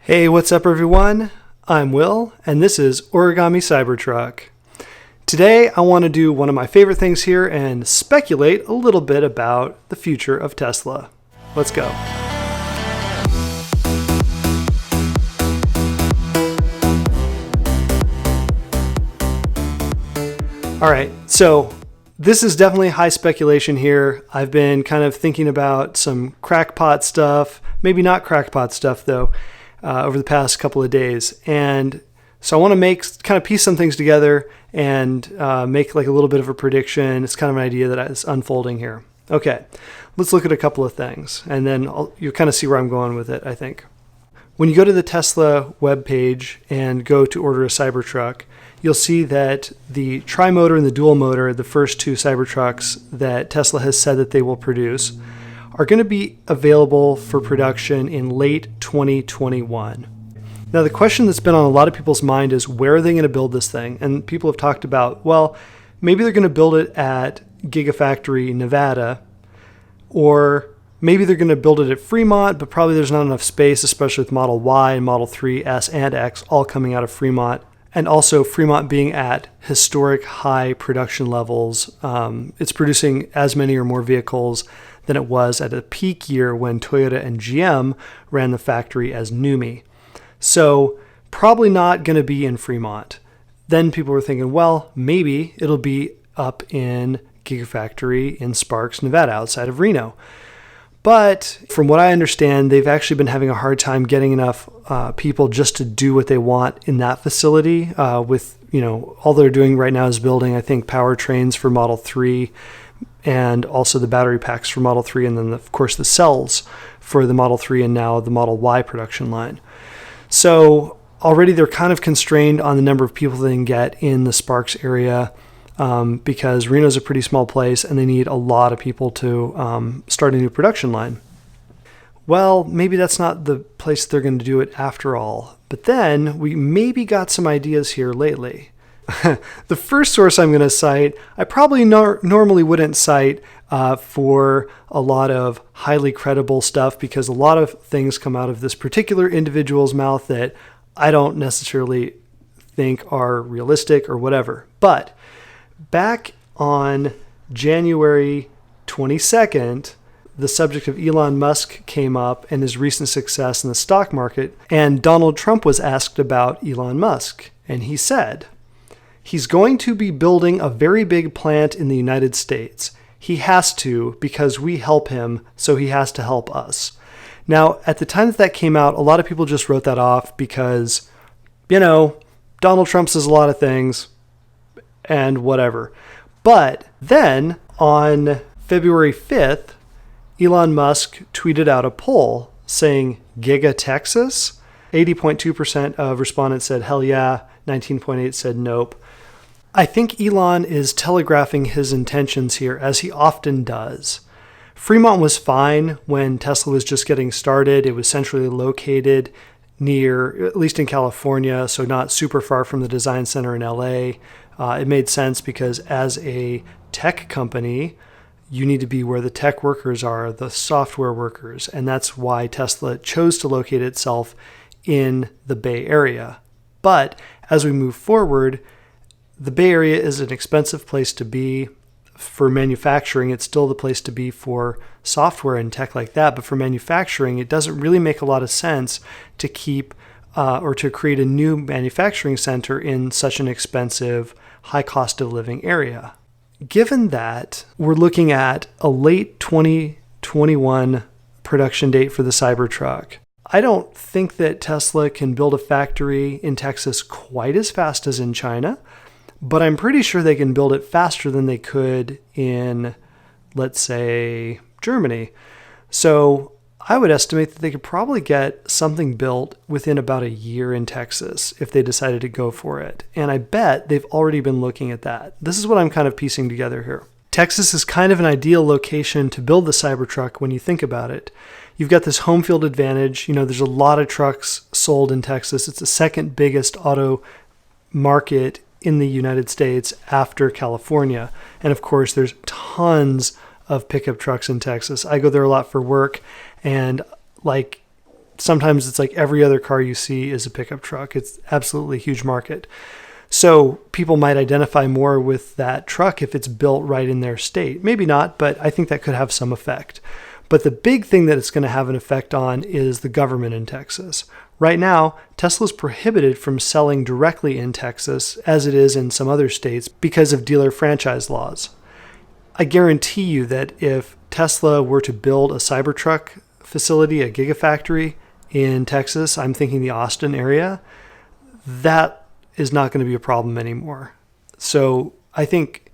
Hey, what's up everyone? I'm Will, and this is Origami Cybertruck. Today I want to do one of my favorite things here and speculate a little bit about the future of Tesla. Let's go. Alright, so this is definitely high speculation here. I've been kind of thinking about some crackpot stuff, maybe not crackpot stuff though, over the past couple of days. And so I want to kind of piece some things together and make like a little bit of a prediction. It's kind of an idea that is unfolding here. Okay, let's look at a couple of things and then you'll kind of see where I'm going with it, I think. When you go to the Tesla webpage and go to order a Cybertruck, you'll see that the tri-motor and the dual motor, the first two Cybertrucks that Tesla has said that they will produce, are going to be available for production in late 2021. Now, the question that's been on a lot of people's mind is, where are they going to build this thing? And people have talked about, well, maybe they're going to build it at Gigafactory, Nevada, or maybe they're going to build it at Fremont, but probably there's not enough space, especially with Model Y and Model 3, S, and X all coming out of Fremont. And also Fremont being at historic high production levels. It's producing as many or more vehicles than it was at a peak year when Toyota and GM ran the factory as NUMMI. So probably not going to be in Fremont. Then people were thinking, well, maybe it'll be up in Gigafactory in Sparks, Nevada, outside of Reno. But from what I understand, they've actually been having a hard time getting enough people just to do what they want in that facility. With, all they're doing right now is building, I think, powertrains for Model 3 and also the battery packs for Model 3, and then, of course, the cells for the Model 3 and now the Model Y production line. So already they're kind of constrained on the number of people they can get in the Sparks area. Because Reno's a pretty small place and they need a lot of people to start a new production line. Well, maybe that's not the place they're going to do it after all. But then we maybe got some ideas here lately. The first source I'm going to cite, I probably normally wouldn't cite for a lot of highly credible stuff, because a lot of things come out of this particular individual's mouth that I don't necessarily think are realistic or whatever. But back on January 22nd, the subject of Elon Musk came up and his recent success in the stock market, and Donald Trump was asked about Elon Musk, and he said, he's going to be building a very big plant in the United States. He has to, because we help him, so he has to help us. Now, at the time that came out, a lot of people just wrote that off because, Donald Trump says a lot of things, and whatever. But then on February 5th, Elon Musk tweeted out a poll saying, Giga Texas? 80.2% of respondents said hell yeah, 19.8% said nope. I think Elon is telegraphing his intentions here, as he often does. Fremont was fine when Tesla was just getting started. It was centrally located near, at least in California, so not super far from the design center in LA. It made sense because as a tech company, you need to be where the tech workers are, the software workers, and that's why Tesla chose to locate itself in the Bay Area. But as we move forward, the Bay Area is an expensive place to be. For manufacturing, it's still the place to be for software and tech like that, but for manufacturing, it doesn't really make a lot of sense to keep or to create a new manufacturing center in such an expensive, high cost of living area. Given that we're looking at a late 2021 production date for the Cybertruck, I don't think that Tesla can build a factory in Texas quite as fast as in China, but I'm pretty sure they can build it faster than they could in, let's say, Germany. So I would estimate that they could probably get something built within about a year in Texas if they decided to go for it. And I bet they've already been looking at that. This is what I'm kind of piecing together here. Texas is kind of an ideal location to build the Cybertruck when you think about it. You've got this home field advantage. There's a lot of trucks sold in Texas. It's the second biggest auto market in the United States after California. And of course, there's tons of pickup trucks in Texas. I go there a lot for work, and like sometimes it's like every other car you see is a pickup truck. It's absolutely a huge market. So people might identify more with that truck if it's built right in their state. Maybe not, but I think that could have some effect. But the big thing that it's going to have an effect on is the government in Texas. Right now, Tesla is prohibited from selling directly in Texas, as it is in some other states, because of dealer franchise laws. I guarantee you that if Tesla were to build a Cybertruck facility, a Gigafactory in Texas, I'm thinking the Austin area, that is not going to be a problem anymore. So I think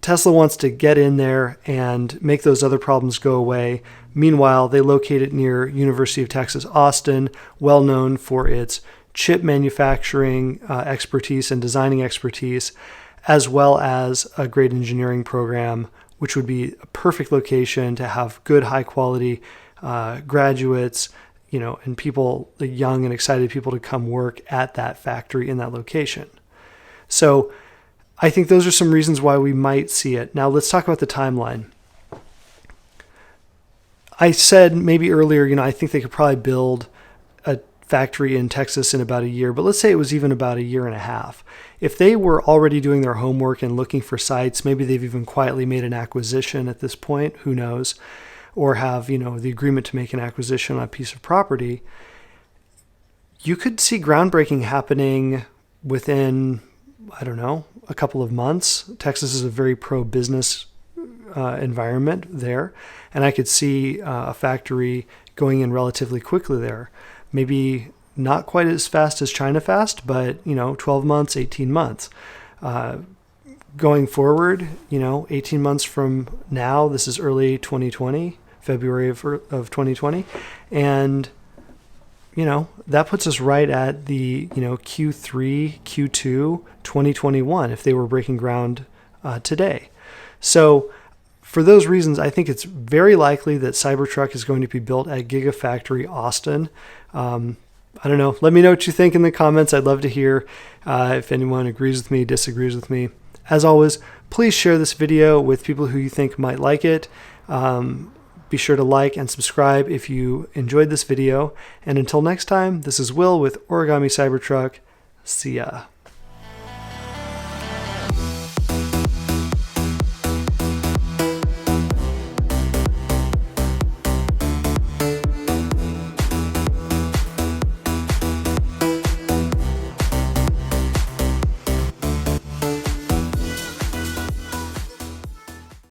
Tesla wants to get in there and make those other problems go away. Meanwhile, they locate it near University of Texas, Austin, well known for its chip manufacturing expertise and designing expertise, as well as a great engineering program, which would be a perfect location to have good, high quality graduates, and people, the young and excited people, to come work at that factory in that location. So I think those are some reasons why we might see it. Now let's talk about the timeline. I said maybe earlier, I think they could probably build a factory in Texas in about a year, but let's say it was even about a year and a half. If they were already doing their homework and looking for sites, maybe they've even quietly made an acquisition at this point, who knows, or have, the agreement to make an acquisition on a piece of property, you could see groundbreaking happening within, I don't know, a couple of months. Texas is a very pro-business environment there, and I could see a factory going in relatively quickly there. Maybe not quite as fast as China fast, but 12 months, 18 months. Going forward, 18 months from now, this is early 2020, February of 2020, and that puts us right at the Q3, Q2 2021 if they were breaking ground today. So for those reasons, I think it's very likely that Cybertruck is going to be built at Gigafactory Austin. I don't know. Let me know what you think in the comments. I'd love to hear if anyone agrees with me, disagrees with me. As always, please share this video with people who you think might like it. Be sure to like and subscribe if you enjoyed this video. And until next time, this is Will with Origami Cybertruck. See ya.